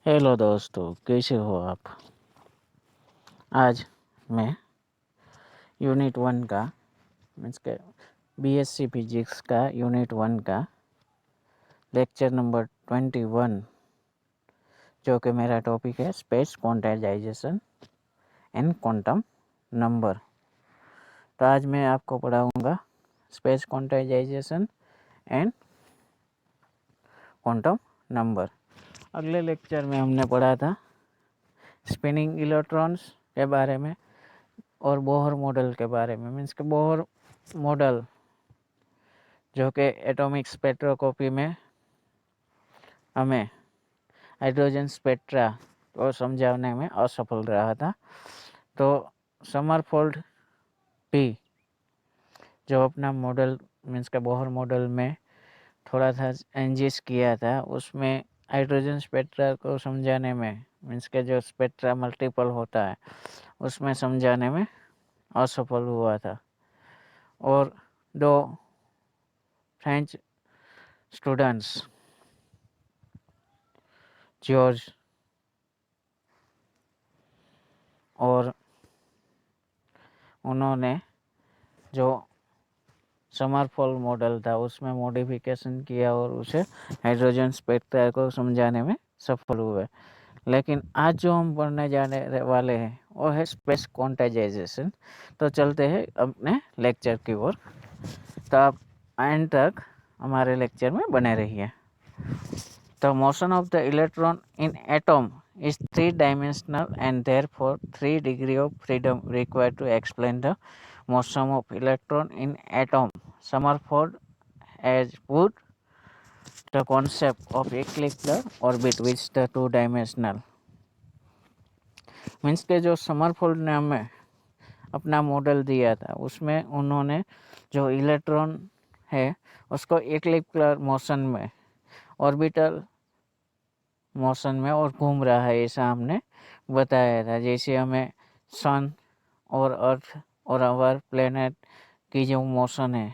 Hello दोस्तों, कैसे हो आप। आज मैं यूनिट 1 का मीन्स के बीएससी फिजिक्स का यूनिट 1 का लेक्चर नंबर 21 जो कि मेरा टॉपिक है space quantization and quantum number. तो आज मैं आपको पढ़ाऊँगा space quantization and quantum number. अगले लेक्चर में हमने पढ़ा था स्पिनिंग इलेक्ट्रॉन्स के बारे में और बोहर मॉडल के बारे में। मीन्स के बोहर मॉडल जो कि एटॉमिक स्पेक्ट्रोस्कोपी में हमें हाइड्रोजन स्पेक्ट्रा को समझाने में असफल रहा था। तो समरफोल्ड भी जो अपना मॉडल मीन्स के बोहर मॉडल में थोड़ा सा चेंजेस किया था, उसमें हाइड्रोजन स्पेक्ट्रा को समझाने में मीन्स के जो स्पेक्ट्रा मल्टीपल होता है उसमें समझाने में असफल हुआ था। और दो फ्रेंच स्टूडेंट्स जॉर्ज और उन्होंने जो समरफोल्ड मॉडल था उसमें मॉडिफिकेशन किया और उसे हाइड्रोजन स्पेक्ट्रा को समझाने में सफल हुए। लेकिन आज जो हम पढ़ने जाने वाले हैं वो है स्पेस क्वांटाइजेशन। तो चलते हैं अपने लेक्चर की ओर। तो आप एंड तक हमारे लेक्चर में बने रहिए। The motion of the electron in atom is three-dimensional and therefore 3 degrees of freedom required to explain the motion of electron in atom. Summerford has put the concept of elliptical orbit with the two-dimensional. Means के जो समरफोल्ड ने हमें अपना model दिया था उसमें उन्होंने जो इलेक्ट्रॉन है उसको इक्लिप्टिकल मोशन में ऑर्बिटल मोशन में और घूम रहा है ऐसा हमने बताया था। जैसे हमें सन और अर्थ और अवर प्लेनेट की जो मोशन है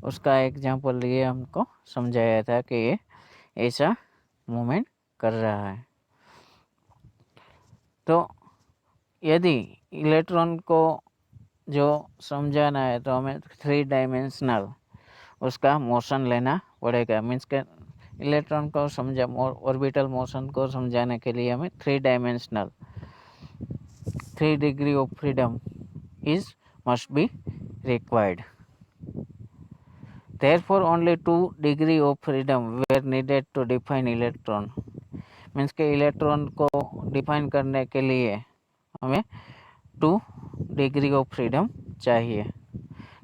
उसका एग्जांपल लिए हमको समझाया था कि ये ऐसा मूवमेंट कर रहा है। तो यदि इलेक्ट्रॉन को जो समझाना है तो हमें 3 डायमेंशनल उसका मोशन लेना पड़ेगा। मीन्स के इलेक्ट्रॉन को समझा ऑर्बिटल मोशन को समझाने के लिए हमें 3 dimensional 3 degree of freedom is must be required. Therefore only 2 degree of freedom were needed to define electron. Means के इलेक्ट्रॉन को डिफाइन करने के लिए हमें 2 डिग्री ऑफ फ्रीडम चाहिए।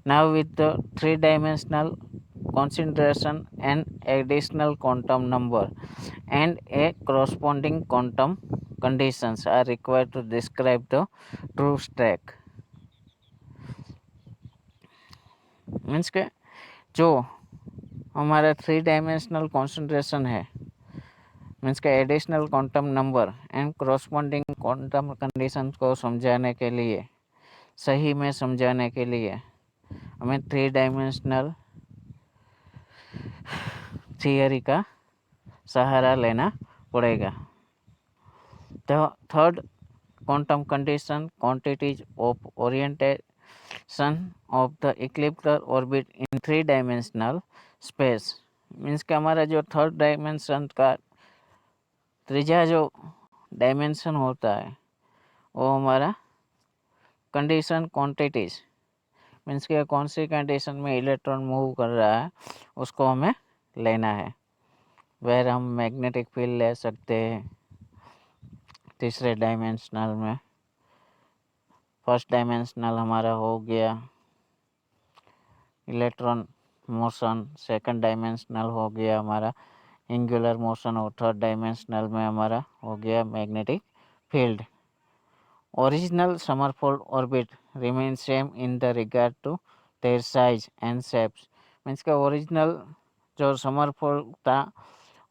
Now with the 3 dimensional concentration and additional quantum number and a corresponding quantum conditions are required to describe the true stack. Means के जो हमारा 3 डायमेंशनल कॉन्सेंट्रेशन है मीन्स के additional quantum number and corresponding quantum condition को समझाने के लिए सही में समझाने के लिए हमें 3 डायमेंशनल थियरी का सहारा लेना पड़ेगा। The third quantum condition quantities of orientation of the elliptical orbit in 3 dimensional space means कि हमारा जो थर्ड डायमेंशन का त्रीजा जो डायमेंशन होता है वो हमारा कंडीशन क्वांटिटीज मीन्स कि कौन सी कंडीशन में इलेक्ट्रॉन मूव कर रहा है उसको हमें लेना है। वह हम मैग्नेटिक फील्ड ले सकते हैं तीसरे डायमेंशनल में। फर्स्ट डायमेंशनल हमारा हो गया इलेक्ट्रॉन मोशन, सेकंड डायमेंशनल हो गया हमारा एंगुलर मोशन और थर्ड डायमेंशनल में हमारा हो गया magnetic field. Original Sommerfeld orbit remain same in the regard to their size and shapes. Means का ओरिजिनल जो समरफोल्ड था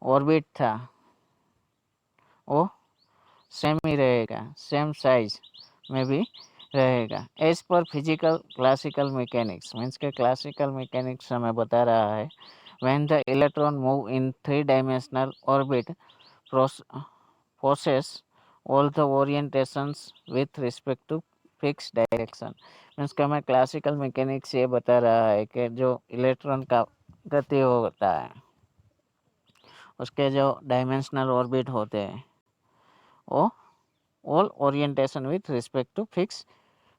ऑर्बिट था वो सेम ही रहेगा, सेम साइज में भी रहेगा as per physical classical mechanics. Means के क्लासिकल मैकेनिक्स हमें बता रहा है when the electron move in 3 dimensional orbit possess all the orientations with respect to fixed direction। Means कि हमें क्लासिकल मैकेनिक्स ये बता रहा है कि जो इलेक्ट्रॉन का गति होता है उसके जो डायमेंशनल ऑर्बिट होते हैं वो all orientation with respect to fix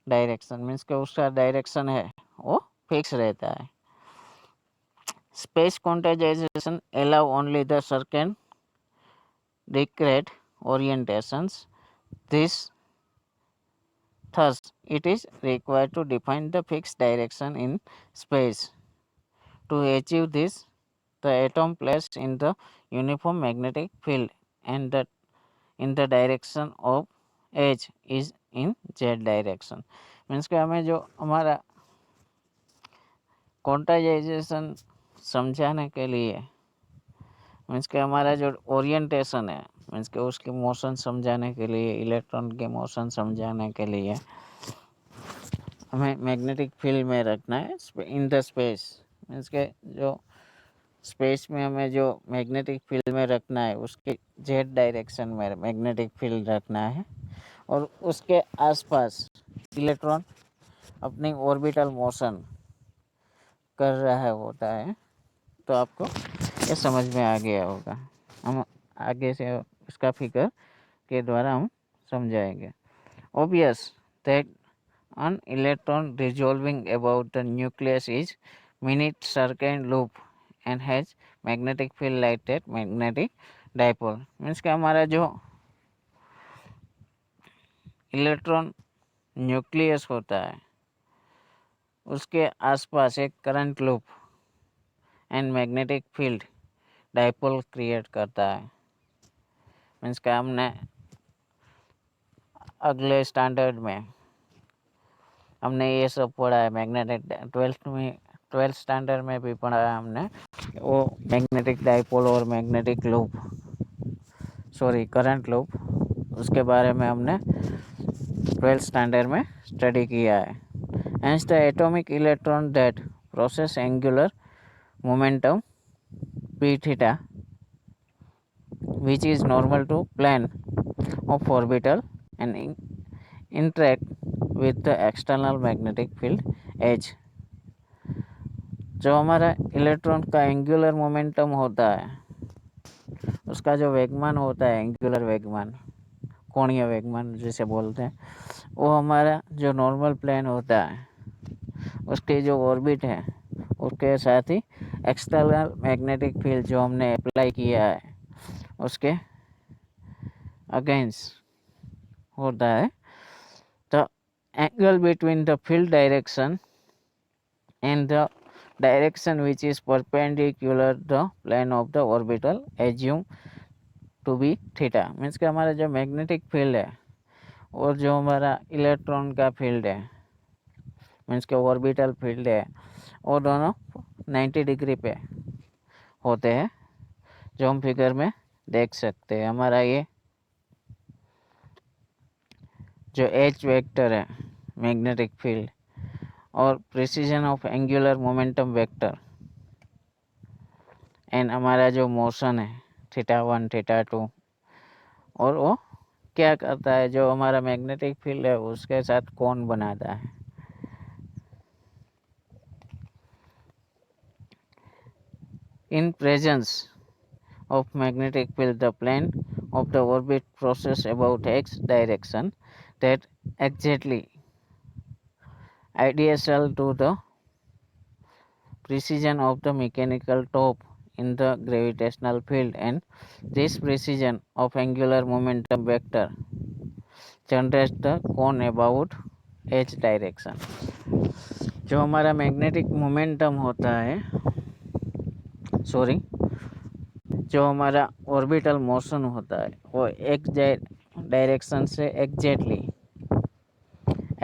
direction, means कि उसका डायरेक्शन है वो फिक्स रहता है। Space quantization allow only the certain decreed orientations। This thus it is required to define the fixed direction in space। To achieve this, the atom placed in the uniform magnetic field and that in the direction of H is in Z direction। Means कि हमें जो हमारा quantization समझाने के लिए means कि हमारा जो ओरिएंटेशन है मीन्स कि उसकी मोशन समझाने के लिए इलेक्ट्रॉन के मोशन समझाने के लिए हमें मैग्नेटिक फील्ड में रखना है इन द स्पेस। मीन्स के जो स्पेस में हमें जो मैग्नेटिक फील्ड में रखना है उसके जेड डायरेक्शन में मैग्नेटिक फील्ड रखना है और उसके आसपास इलेक्ट्रॉन अपनी ऑर्बिटल मोशन कर रहा होता है। तो आपको ये समझ में आ गया होगा। हम आगे से इसका फिगर के द्वारा हम समझाएंगे। Obvious that an electron revolving about the nucleus is minute circuit loop and has magnetic field like that magnetic dipole। Means कि हमारा जो इलेक्ट्रॉन न्यूक्लियस होता है उसके आसपास एक current loop and magnetic field dipole create करता है। मीन्स कि हमने अगले स्टैंडर्ड में हमने ये सब पढ़ा है मैग्नेटिक 12th स्टैंडर्ड में भी पढ़ा है हमने वो मैग्नेटिक डाइपोल और मैग्नेटिक लूप करंट लूप उसके बारे में हमने 12th स्टैंडर्ड में स्टडी किया है। Hence the atomic electron that possess angular momentum p theta which is normal to plane of orbital and interact with the external magnetic field H। जो हमारा electron का एंगुलर मोमेंटम होता है उसका जो वेगमान होता है एंगुलर वेगमान कोणीय वेगमान जिसे बोलते हैं वो हमारा जो नॉर्मल प्लेन होता है उसके जो ऑर्बिट है उसके साथ ही एक्सटर्नल मैग्नेटिक फील्ड जो हमने अप्लाई किया है उसके अगेंस्ट होता है। The angle between the field direction and the direction which is perpendicular the plane of the orbital assume to be theta. Means कि हमारा जो मैग्नेटिक फील्ड है और जो हमारा इलेक्ट्रॉन का फील्ड है मीन्स के ऑर्बिटल फील्ड है वो दोनों 90 डिग्री पे होते हैं जो हम फिगर में देख सकते हैं। हमारा ये जो एच वेक्टर है मैग्नेटिक फील्ड और precision of angular momentum vector and हमारा जो मोशन है θ1 θ2 और वो क्या करता है जो हमारा मैग्नेटिक फील्ड है उसके साथ कोण बनाता है। In presence of magnetic field the plane of the orbit process about x direction that exactly ideal to the precision of the mechanical top in the gravitational field and this precision of angular momentum vector generates the cone about h direction। जो हमारा magnetic momentum होता है जो हमारा orbital motion होता है वो एक डायरेक्शन से exactly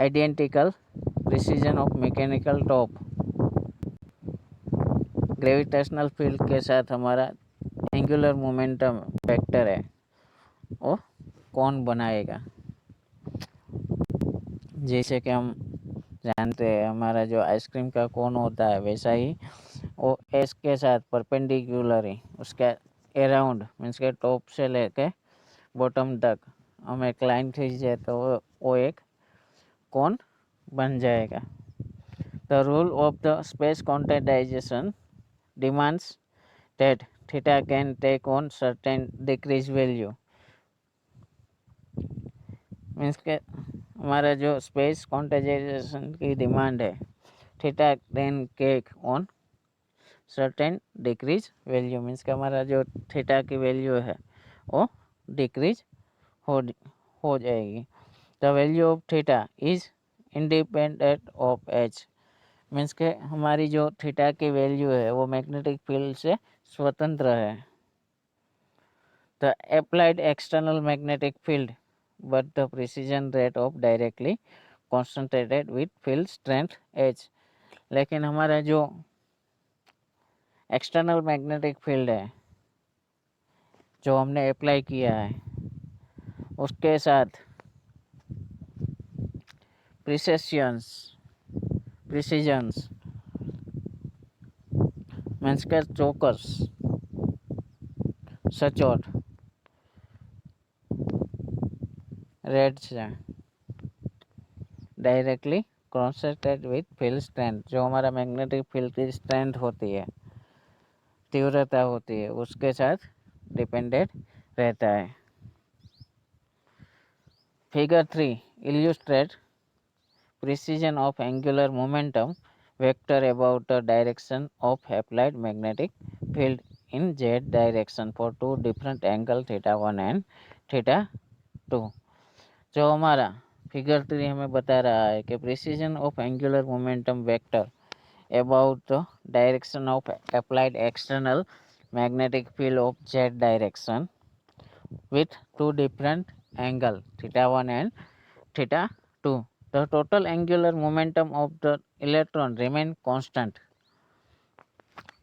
identical precision of mechanical top gravitational field के साथ हमारा एंगुलर मोमेंटम वेक्टर है वो कौन बनाएगा। जैसे कि हम जानते हैं हमारा जो आइसक्रीम का कोन होता है वैसा ही वो एस के साथ परपेंडिकुलर ही उसके अराउंड मीन्स के टॉप से लेके बॉटम तक हम एक लाइन खींचे तो वो एक कोन बन जाएगा। The rule of the space quantization demands that theta can take on certain decrees value. Means के हमारा जो स्पेस क्वांटाइजेशन की डिमांड है, theta can take on certain decrees value, means के हमारा जो थीटा की वैल्यू है वो डिक्रीज हो जाएगी। The value of theta is independent of H, means के हमारी जो थीटा की वैल्यू है वो मैग्नेटिक फील्ड से स्वतंत्र है। The applied external magnetic field but the precision rate of directly concentrated with field strength H, लेकिन हमारा जो एक्सटर्नल मैग्नेटिक फील्ड है जो हमने अप्लाई किया है उसके साथ प्रिसीजन्स मीन्स के चौकस सचोट रेट से directly concentrated with field strength, जो हमारा मैग्नेटिक फील्ड की स्ट्रेंथ होती है, तीव्रता होती है, उसके साथ डिपेंडेंट रहता है। Figure 3 illustrate precision of angular momentum vector about the direction of applied magnetic field in z direction for two different angle theta 1 and theta 2। जो हमारा फिगर 3 हमें बता रहा है कि precision of angular momentum vector about the direction of applied external magnetic field of z direction with two different angle theta 1 and theta 2। The total angular momentum of the electron remain constant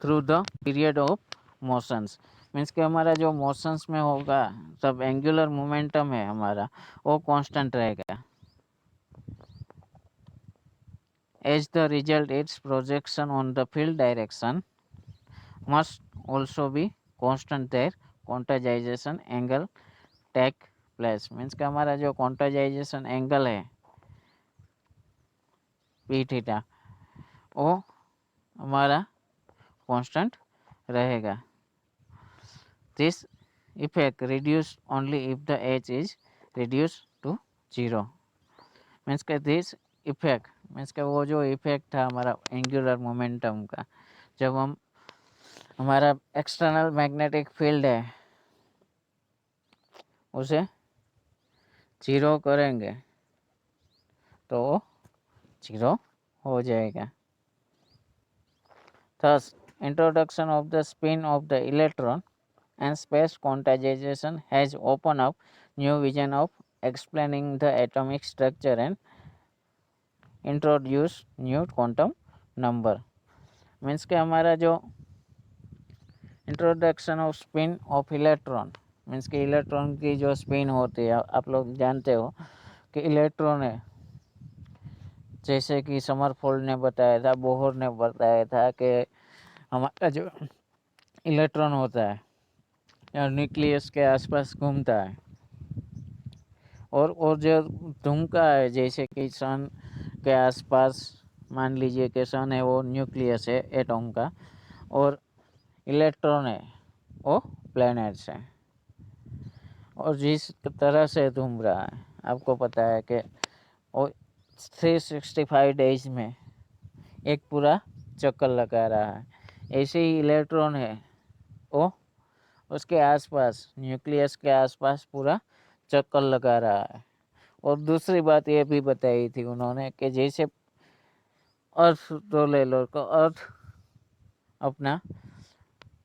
through the period of motions, means कि हमारा जो motions में होगा तब angular momentum है हमारा वो constant रहेगा। As the result, its projection on the field direction must also be constant there quantization angle take place, means कि हमारा जो क्वांटाइजेशन एंगल है पी थीटा वो हमारा कांस्टेंट रहेगा। This effect reduce only if the H is reduce to 0, means के this effect means के वो जो इफेक्ट था हमारा एंगुलर मोमेंटम का, जब हम हमारा एक्सटर्नल मैग्नेटिक फील्ड है उसे 0 करेंगे तो 0 हो जाएगा। Thus, introduction of the spin of the electron and space quantization has opened up new vision of explaining the atomic structure and introduced new quantum number। Means के हमारा जो introduction off spin off electron, means के electron की जो spin होती है, आप लोग जानते हो कि इलेक्ट्रॉन है, जैसे कि समरफोल्ड ने बताया था, बोहर ने बताया था कि हमारा जो इलेक्ट्रॉन होता है या न्यूक्लियस के आसपास घूमता है और जो घूमता है, जैसे कि सन के आसपास मान लीजिए कि सन है वो न्यूक्लियस है एटम का और इलेक्ट्रॉन है वो प्लैनेट्स है, और जिस तरह से घूम रहा है आपको पता है कि वो 365 डेज में एक पूरा चक्कर लगा रहा है। ऐसे ही इलेक्ट्रॉन है वो उसके आसपास न्यूक्लियस के आसपास पूरा चक्कर लगा रहा है। और दूसरी बात ये भी बताई थी उन्होंने कि जैसे अर्थ तो ले लो तो अर्थ अपना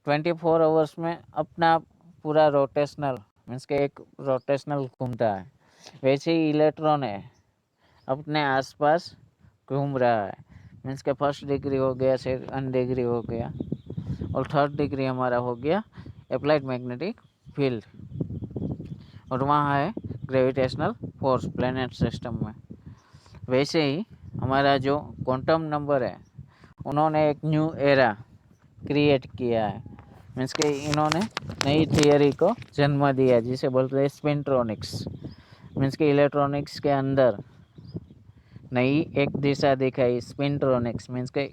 24 आवर्स में अपना पूरा रोटेशनल मीन्स के एक रोटेशनल घूमता है, वैसे ही इलेक्ट्रॉन है अपने आसपास घूम रहा है। मीन्स के फर्स्ट डिग्री हो गया, सेकंड डिग्री हो गया और थर्ड डिग्री हमारा हो गया अप्लाइड मैग्नेटिक फील्ड, और वहाँ है ग्रेविटेशनल फोर्स प्लैनेट सिस्टम में। वैसे ही हमारा जो क्वांटम नंबर है उन्होंने एक न्यू एरा क्रिएट किया है मीन्स के इन्होंने नई थियरी को जन्म दिया जिसे बोलते हैं स्पिनट्रॉनिक्स। मीन्स के इलेक्ट्रॉनिक्स के अंदर नई एक दिशा दिखाई, स्पिनट्रॉनिक्स। मीन्स के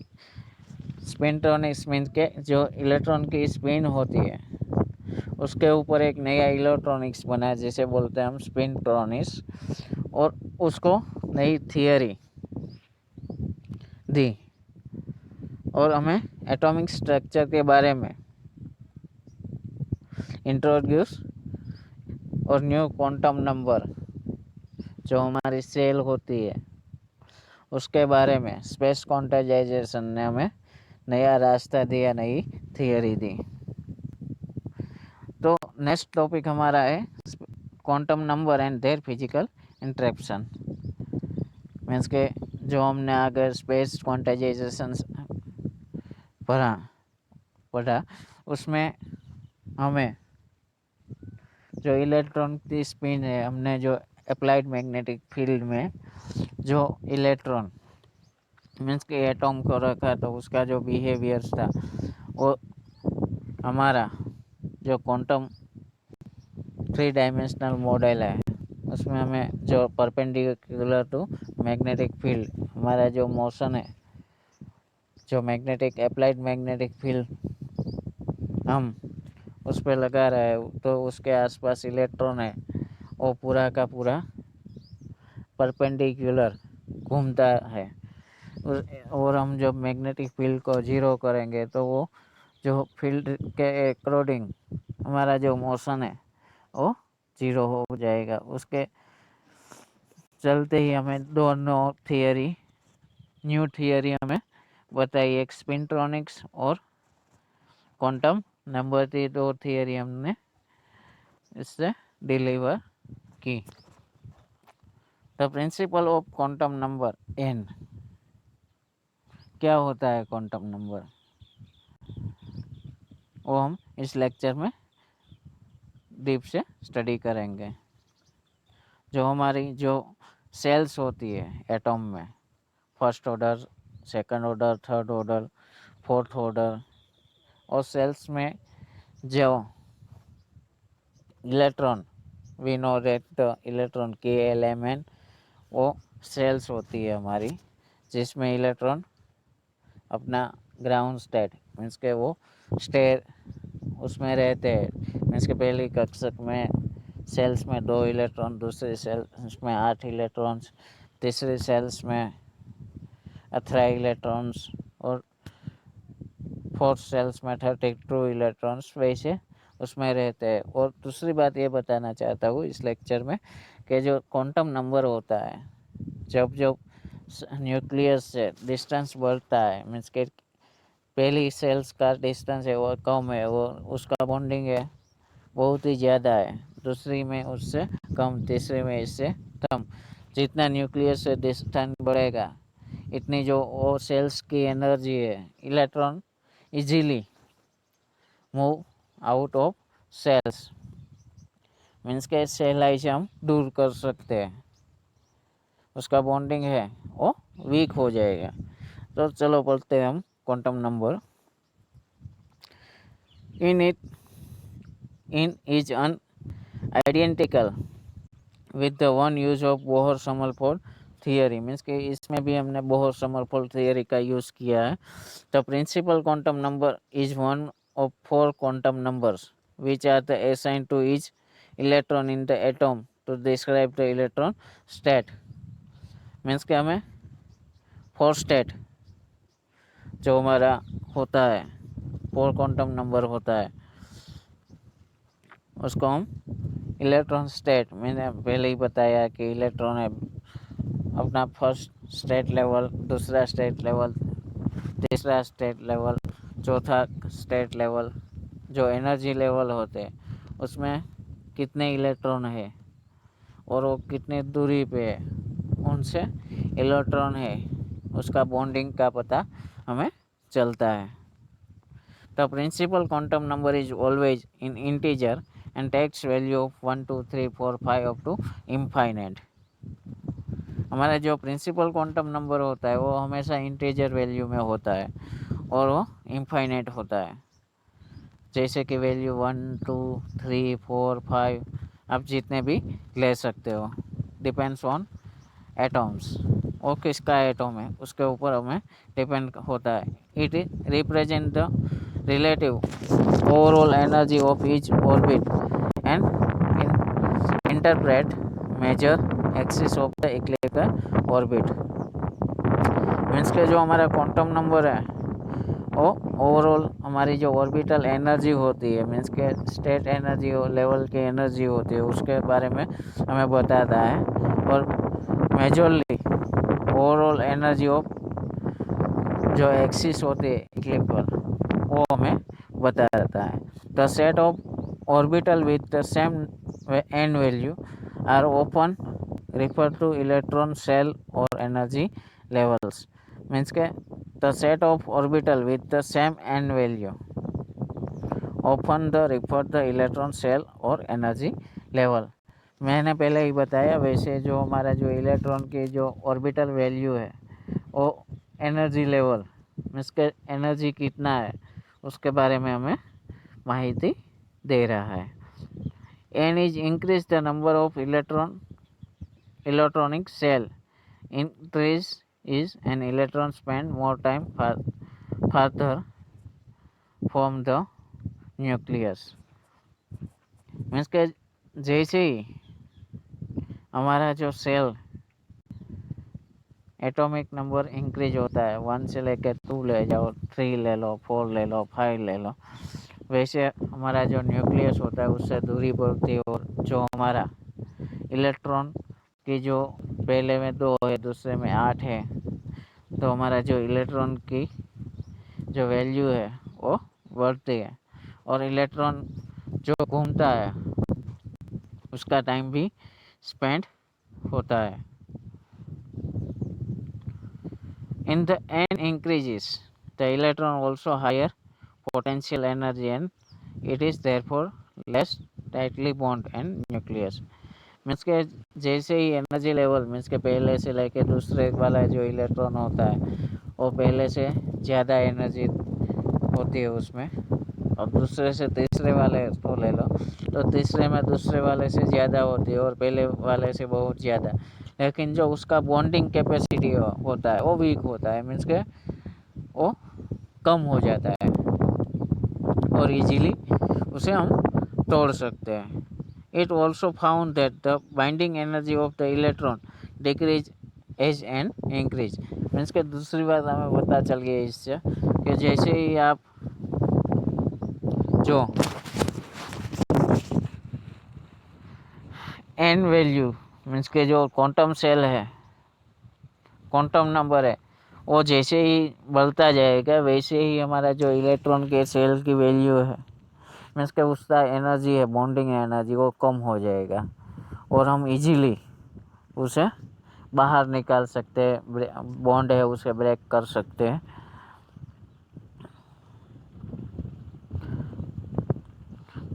स्पिनट्रॉनिक्स मीन्स के जो इलेक्ट्रॉन की स्पिन होती है उसके ऊपर एक नया इलेक्ट्रॉनिक्स बना जिसे बोलते हैं हम स्पिनट्रॉनिक्स, और उसको नई थियरी दी और हमें एटॉमिक स्ट्रक्चर के बारे में इंट्रोड्यूस, और न्यू क्वांटम नंबर जो हमारी सेल होती है उसके बारे में स्पेस क्वांटाइजेशन ने हमें नया रास्ता दिया, नई थियरी दी। तो नेक्स्ट टॉपिक हमारा है quantum number and their physical interaction. Means के जो हमने अगर स्पेस क्वांटाइजेशन पढ़ा उसमें हमें जो इलेक्ट्रॉन की स्पिन है, हमने जो अप्लाइड मैग्नेटिक फील्ड में जो इलेक्ट्रॉन मीन्स के एटॉम को रखा तो उसका जो बिहेवियर था वो हमारा जो क्वांटम 3 डायमेंशनल मॉडल है उसमें हमें जो परपेंडिकुलर टू मैग्नेटिक फील्ड हमारा जो मोशन है, जो मैग्नेटिक अप्लाइड मैग्नेटिक फील्ड हम उस पर लगा रहा है तो उसके आसपास इलेक्ट्रॉन है वो पूरा का पूरा परपेंडिकुलर घूमता है। और हम जब मैग्नेटिक फील्ड को जीरो करेंगे तो वो जो फील्ड के अकॉर्डिंग हमारा जो मोशन है वो जीरो हो जाएगा। उसके चलते ही हमें दोनों थियरी, न्यू थियरी हमें बताई, एक स्पिनट्रॉनिक्स और क्वांटम नंबर की दो थियरी हमने इससे डिलीवर की। The principal of quantum number N. क्या होता है क्वांटम नंबर वो हम इस लेक्चर में डीप से स्टडी करेंगे। जो हमारी जो सेल्स होती है एटॉम में, first order, second order, third order, fourth order, और सेल्स में जो electron we know that the electron के एलिमेंट वो सेल्स होती है हमारी, जिसमें इलेक्ट्रॉन अपना ग्राउंड स्टेट मीन्स के वो स्टेट उसमें रहते हैं। मीन्स के पहली कक्षक में सेल्स में 2 इलेक्ट्रॉन, दूसरी सेल्स में 8 इलेक्ट्रॉन्स, तीसरी सेल्स में 18 इलेक्ट्रॉन्स, और फोर्थ सेल्स में 32 इलेक्ट्रॉन्स वैसे उसमें रहते हैं। और दूसरी बात ये बताना चाहता हूँ इस लेक्चर में कि जो क्वांटम नंबर होता है, जब जब न्यूक्लियस से डिस्टेंस बढ़ता है, मीन्स के पहली सेल्स का डिस्टेंस है वो कम है, वो उसका बॉन्डिंग है बहुत ही ज़्यादा है, दूसरी में उससे कम, तीसरी में इससे कम। जितना न्यूक्लियस से डिस्टेंस बढ़ेगा इतनी जो वो सेल्स की एनर्जी है, electron easily move out of shells, means के सेलाई से हम दूर कर सकते हैं, उसका बॉन्डिंग है वो वीक हो जाएगा। तो चलो बोलते हैं हम quantum number. N is an identical with the one use of Bohr Sommerfeld theory. Means कि इसमें भी हमने बोहर-समरफोर्ड थियरी का यूज़ किया है। The principal quantum number is one of 4 quantum numbers which are the assigned to each electron in the atom to describe the electron state। Means कि हमें 4 state जो हमारा होता है, 4 क्वांटम नंबर होता है, उसको हम इलेक्ट्रॉन स्टेट, मैंने पहले ही बताया कि इलेक्ट्रॉन है अपना फर्स्ट स्टेट लेवल, दूसरा स्टेट लेवल, तीसरा स्टेट लेवल, चौथा स्टेट लेवल, जो एनर्जी लेवल होते हैं उसमें कितने इलेक्ट्रॉन है और वो कितने दूरी पे है, उनसे इलेक्ट्रॉन है उसका बॉन्डिंग का पता हमें चलता है। The principal quantum number is always in integer and takes value of 1 2 3 4 5 up to infinite. हमारा जो प्रिंसिपल क्वांटम नंबर होता है वो हमेशा इंटीजर वैल्यू में होता है और वो इनफाइनाइट होता है। जैसे कि वैल्यू 1 2 3 4 5 आप जितने भी ले सकते हो, डिपेंड्स ऑन एटम्स। और किसका एटम है उसके ऊपर हमें डिपेंड होता है। It represent the relative overall energy of each orbit and interpret major axis of the ecliptic orbit. Means के जो हमारा क्वांटम नंबर है वो ओवरऑल हमारी जो ऑर्बिटल एनर्जी होती है, मीन्स के स्टेट एनर्जी लेवल की एनर्जी होती है, उसके बारे में हमें बताता है। और मेजरली ओवरऑल एनर्जी ऑफ जो एक्सिस होती है इक्लिप्टिकल वो हमें बताता है। The set of orbital with the same N value are often referred to electron shell or energy levels। Means के the set of orbital with the same n value often the refer the electron shell or energy level। मैंने पहले ही बताया, वैसे जो हमारा जो electron की जो ऑर्बिटल वैल्यू है वो एनर्जी लेवल मीन्स के एनर्जी कितना है उसके बारे में हमें माहिती दे रहा है। n is increase the number of electronic cell, increase is an electron spend more time further from the nucleus। Means के जैसे ही हमारा जो सेल एटॉमिक नंबर इंक्रीज होता है, 1 से लेकर 2 ले जाओ, 3 ले लो, 4 ले लो, 5 ले लो, वैसे हमारा जो न्यूक्लियस होता है उससे दूरी बढ़ती है। और जो हमारा इलेक्ट्रॉन की जो पहले में 2 है दूसरे में 8 है, तो हमारा जो इलेक्ट्रॉन की जो वैल्यू है वो बढ़ती है। और इलेक्ट्रॉन जो घूमता है उसका टाइम भी स्पेंड होता है। In the n increases the electron also higher potential energy and it is therefore less tightly bond and nucleus। Means के जैसे ही एनर्जी लेवल मीन्स के पहले से लेके दूसरे वाला जो इलेक्ट्रॉन होता है वो पहले से ज़्यादा एनर्जी होती है उसमें, और दूसरे से तीसरे वाले को ले लो तो तीसरे में दूसरे वाले से ज़्यादा होती है और पहले वाले से बहुत ज़्यादा, लेकिन जो उसका बॉन्डिंग कैपेसिटी होता है वो वीक होता है, मीन्स के वो कम हो जाता है और इजीली उसे हम तोड़ सकते हैं। It also found that the binding energy of the electron decrease as N increase. Means के दूसरी बात हमें पता चल गई इससे कि जैसे ही आप जो एन वैल्यू मीन्स के जो क्वांटम सेल है, क्वांटम नंबर है, वो जैसे ही बढ़ता जाएगा वैसे ही हमारा जो इलेक्ट्रॉन के सेल की वैल्यू है मीन्स के उसका एनर्जी है, बॉन्डिंग एनर्जी, वो कम हो जाएगा और हम इजीली उसे बाहर निकाल सकते हैं, बॉन्ड है उसे ब्रेक कर सकते हैं।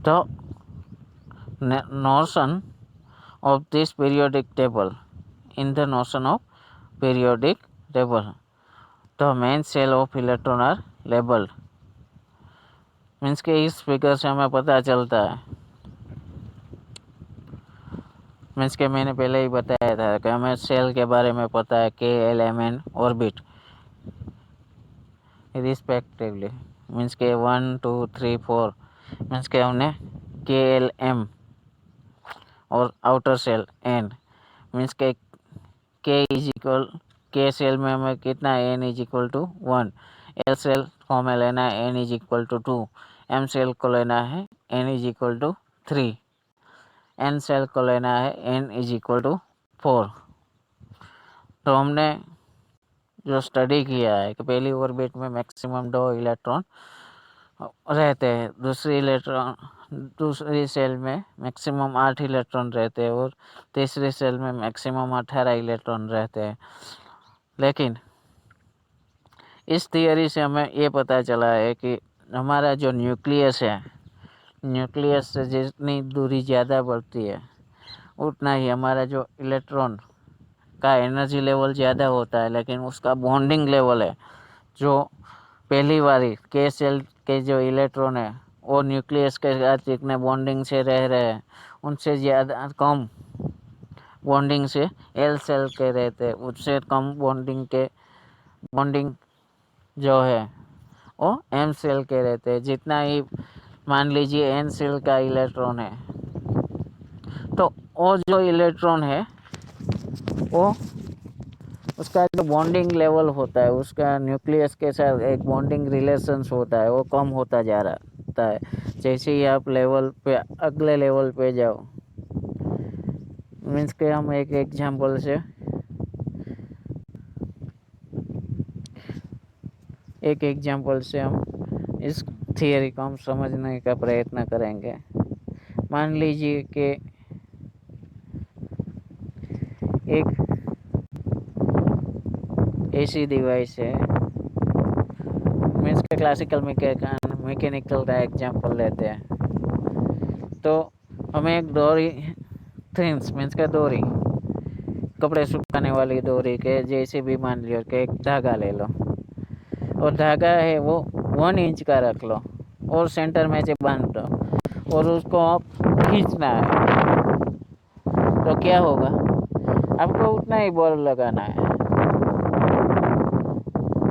तो notion of this periodic table, in the notion of periodic table the main cell of electron are labeled। Means के इस फिगर से हमें पता चलता है, मीन्स के मैंने पहले ही बताया था कि हमें सेल के बारे में पता है K L M N orbit respectively. Means K 1 2 3 4 means के हमने के एल एम और outer cell N means K is equal के सेल में हमें कितना N is equal to 1, L cell को हमें लेना है N is equal to 2, M cell को लेना है N is equal to 3, N cell को लेना है एन इज इक्वल टू 4। तो हमने जो स्टडी किया है कि पहली ऑर्बिट में मैक्सिमम 2 इलेक्ट्रॉन रहते हैं, दूसरी सेल में मैक्सिमम 8 इलेक्ट्रॉन रहते हैं और तीसरी सेल में मैक्सिमम 18 इलेक्ट्रॉन रहते हैं। लेकिन इस थियरी से हमें ये पता चला है कि हमारा जो न्यूक्लियस है, न्यूक्लियस से जितनी दूरी ज़्यादा बढ़ती है उतना ही हमारा जो इलेक्ट्रॉन का एनर्जी लेवल ज़्यादा होता है, लेकिन उसका बॉन्डिंग लेवल है जो पहली बारी के सेल के जो इलेक्ट्रॉन है और न्यूक्लियस के साथ जितने बॉन्डिंग से रह रहे हैं उनसे ज़्यादा कम बॉन्डिंग से एल सेल के रहते हैं, उससे कम बॉन्डिंग जो है वो एम सेल के रहते हैं। जितना ही मान लीजिए एन सेल का इलेक्ट्रॉन है तो वो जो इलेक्ट्रॉन है वो उसका जो बॉन्डिंग लेवल होता है, उसका न्यूक्लियस के साथ एक बॉन्डिंग रिलेशंस होता है, वो कम होता जा रहा है जैसे ही आप लेवल पे अगले लेवल पे जाओ। मीन्स के हम एक एग्जांपल से हम इस थियरी को हम समझने का प्रयत्न करेंगे। मान लीजिए कि एक ऐसी डिवाइस है, मीन्स के क्लासिकल मैकेनिकल का एग्जांपल लेते हैं। तो हमें एक डोरी थिंग्स मीन्स का डोरी, कपड़े सुखाने वाली डोरी के जैसे भी मान लियो कि एक धागा ले लो, और धागा है वो 1 इंच का रख लो और सेंटर में से बांध दो और उसको आप खींचना है तो क्या होगा, आपको उतना ही बल लगाना है।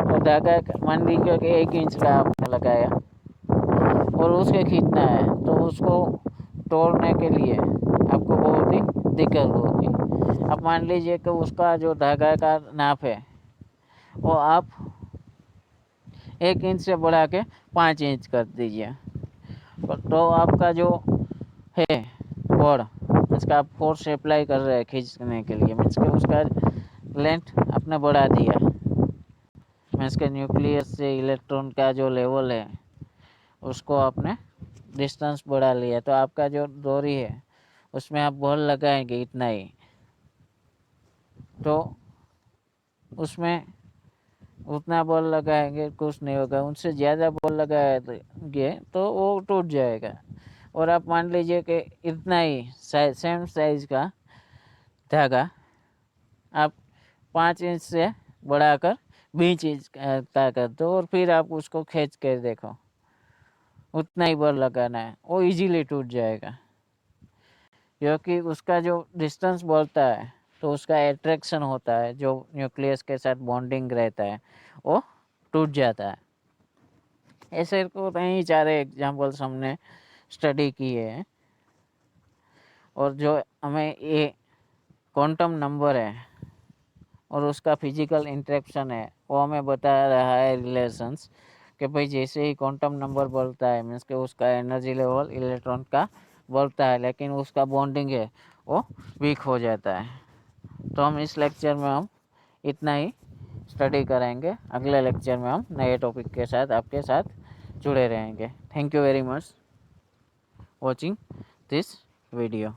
और धागा मान लीजिए कि 1 इंच का आपने लगाया और उसके खींचना है तो उसको तोड़ने के लिए आपको बहुत ही दिक्कत होगी। अब मान लीजिए कि उसका जो धागा का नाप है वो आप 1 इंच से बढ़ा के 5 इंच कर दीजिए, तो आपका जो है बल, इसका आप फोर्स अप्लाई कर रहे हैं खींचने के लिए, मीन्स के उसका लेंथ आपने बढ़ा दिया। मीन्स के न्यूक्लियस से इलेक्ट्रॉन का जो लेवल है उसको आपने डिस्टेंस बढ़ा लिया, तो आपका जो डोरी है उसमें आप बल लगाएंगे इतना ही, तो उसमें उतना बल लगाएंगे कुछ नहीं होगा। उनसे ज़्यादा बल लगाएंगे तो वो टूट जाएगा। और आप मान लीजिए कि इतना ही सेम साइज का धागा आप 5 इंच से बढ़ाकर 20 इंच का कर दो और फिर आप उसको खींच कर देखो, उतना ही बल लगाना है, वो इजीली टूट जाएगा। क्योंकि उसका जो डिस्टेंस बढ़ता है तो उसका एट्रैक्शन होता है, जो न्यूक्लियस के साथ बॉन्डिंग रहता है वो टूट जाता है। ऐसे को कई सारे एग्जांपल्स हमने स्टडी किए हैं। और जो हमें ये क्वांटम नंबर है और उसका फिजिकल इंटरेक्शन है वो हमें बता रहा है रिलेशंस, कि भाई जैसे ही क्वांटम नंबर बढ़ता है मीन्स कि उसका एनर्जी लेवल इलेक्ट्रॉन का बढ़ता है, लेकिन उसका बॉन्डिंग है वो वीक हो जाता है। तो हम इस लेक्चर में हम इतना ही स्टडी करेंगे। अगले लेक्चर में हम नए टॉपिक के साथ आपके साथ जुड़े रहेंगे। Thank you very much watching this video.